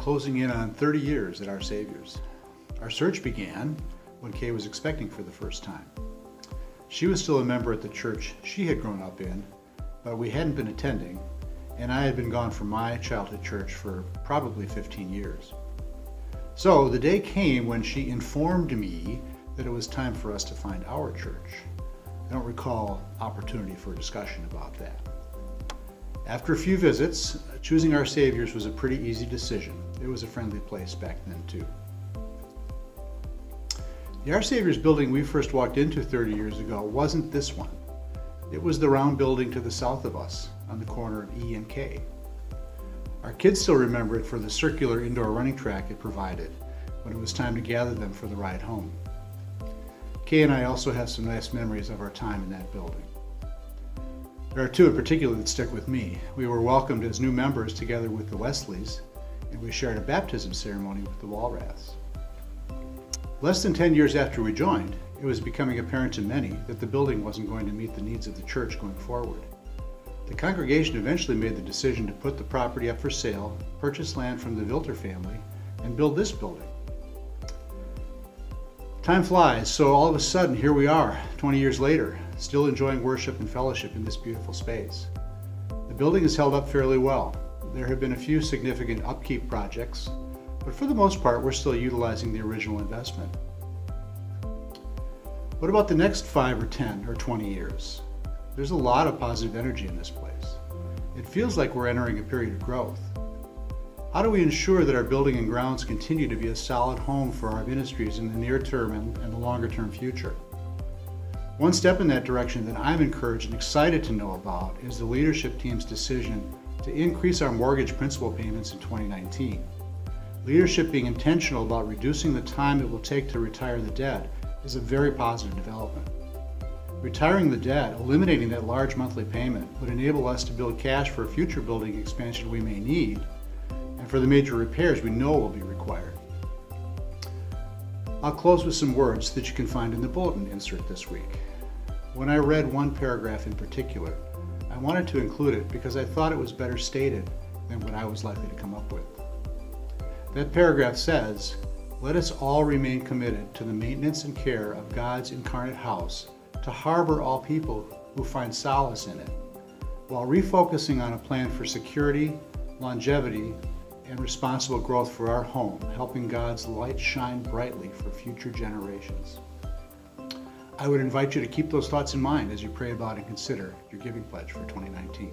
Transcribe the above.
closing in on 30 years at Our Saviors. Our search began when Kay was expecting for the first time. She was still a member at the church she had grown up in, but we hadn't been attending, and I had been gone from my childhood church for probably 15 years. So the day came when she informed me that it was time for us to find our church. I don't recall opportunity for a discussion about that. After a few visits, choosing Our Saviors was a pretty easy decision. It was a friendly place back then too. The Our Saviors building we first walked into 30 years ago wasn't this one. It was the round building to the south of us on the corner of E and K. Our kids still remember it for the circular indoor running track it provided when it was time to gather them for the ride home. Kay and I also have some nice memories of our time in that building. There are two in particular that stick with me. We were welcomed as new members together with the Wesleys, and we shared a baptism ceremony with the Walraths. Less than 10 years after we joined, it was becoming apparent to many that the building wasn't going to meet the needs of the church going forward. The congregation eventually made the decision to put the property up for sale, purchase land from the Vilter family, and build this building. Time flies, so all of a sudden here we are, 20 years later, still enjoying worship and fellowship in this beautiful space. The building has held up fairly well. There have been a few significant upkeep projects, but for the most part we're still utilizing the original investment. What about the next 5 or 10 or 20 years? There's a lot of positive energy in this place. It feels like we're entering a period of growth. How do we ensure that our building and grounds continue to be a solid home for our ministries in the near term and the longer term future? One step in that direction that I'm encouraged and excited to know about is the leadership team's decision to increase our mortgage principal payments in 2019. Leadership being intentional about reducing the time it will take to retire the debt is a very positive development. Retiring the debt, eliminating that large monthly payment, would enable us to build cash for a future building expansion we may need and for the major repairs we know will be required. I'll close with some words that you can find in the bulletin insert this week. When I read one paragraph in particular, I wanted to include it because I thought it was better stated than what I was likely to come up with. That paragraph says, "Let us all remain committed to the maintenance and care of God's incarnate house, to harbor all people who find solace in it, while refocusing on a plan for security, longevity, and responsible growth for our home, helping God's light shine brightly for future generations." I would invite you to keep those thoughts in mind as you pray about and consider your giving pledge for 2019.